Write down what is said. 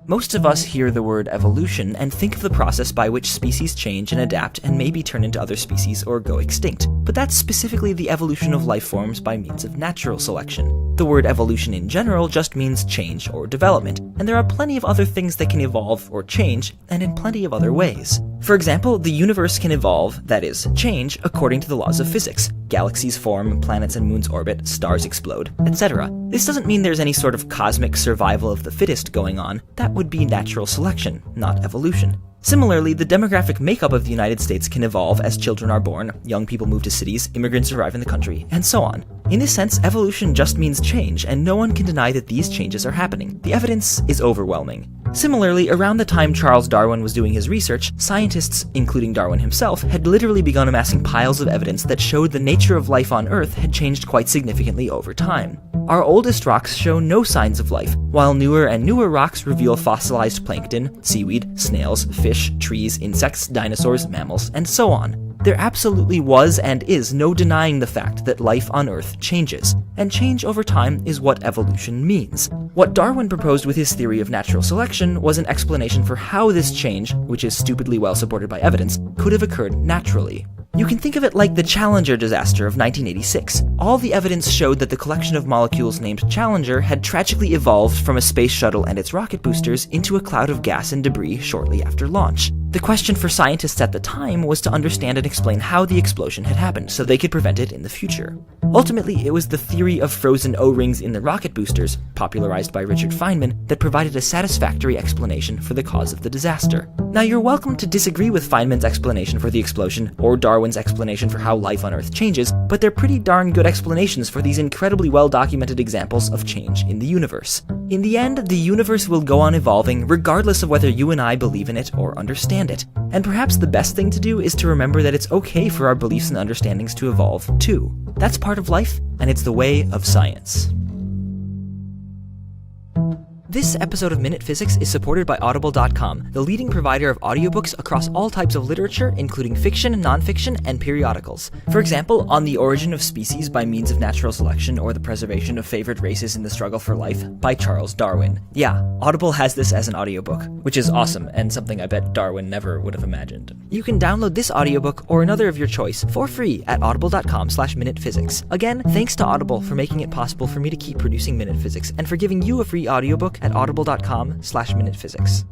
Most of us hear the word evolution and think of the process by which species change and adapt and maybe turn into other species or go extinct, but that's specifically the evolution of life forms by means of natural selection. The word evolution in general just means change or development, and there are plenty of other things that can evolve or change, and in plenty of other ways. For example, the universe can evolve, that is, change, according to the laws of physics. Galaxies form, planets and moons orbit, stars explode, etc. This doesn't mean there's any sort of cosmic survival of the fittest going on. That would be natural selection, not evolution. Similarly, the demographic makeup of the United States can evolve as children are born, young people move to cities, immigrants arrive in the country, and so on. In this sense, evolution just means change, and no one can deny that these changes are happening. The evidence is overwhelming. Similarly, around the time Charles Darwin was doing his research, scientists, including Darwin himself, had literally begun amassing piles of evidence that showed the nature of life on Earth had changed quite significantly over time. Our oldest rocks show no signs of life, while newer and newer rocks reveal fossilized plankton, seaweed, snails, fish, trees, insects, dinosaurs, mammals, and so on. There absolutely was and is no denying the fact that life on Earth changes, and change over time is what evolution means. What Darwin proposed with his theory of natural selection was an explanation for how this change, which is stupidly well supported by evidence, could have occurred naturally. You can think of it like the Challenger disaster of 1986. All the evidence showed that the collection of molecules named Challenger had tragically evolved from a space shuttle and its rocket boosters into a cloud of gas and debris shortly after launch. The question for scientists at the time was to understand and explain how the explosion had happened so they could prevent it in the future. Ultimately, it was the theory of frozen O-rings in the rocket boosters, popularized by Richard Feynman, that provided a satisfactory explanation for the cause of the disaster. Now, you're welcome to disagree with Feynman's explanation for the explosion, or Darwin's explanation for how life on Earth changes, but they're pretty darn good explanations for these incredibly well-documented examples of change in the universe. In the end, the universe will go on evolving regardless of whether you and I believe in it or understand it. And perhaps the best thing to do is to remember that it's okay for our beliefs and understandings to evolve, too. That's part of life, and it's the way of science. This episode of Minute Physics is supported by Audible.com, the leading provider of audiobooks across all types of literature, including fiction, nonfiction, and periodicals. For example, On the Origin of Species by Means of Natural Selection or the Preservation of Favored Races in the Struggle for Life by Charles Darwin. Yeah, Audible has this as an audiobook, which is awesome and something I bet Darwin never would have imagined. You can download this audiobook or another of your choice for free at audible.com/minutephysics. Again, thanks to Audible for making it possible for me to keep producing Minute Physics and for giving you a free audiobook at audible.com/minutephysics.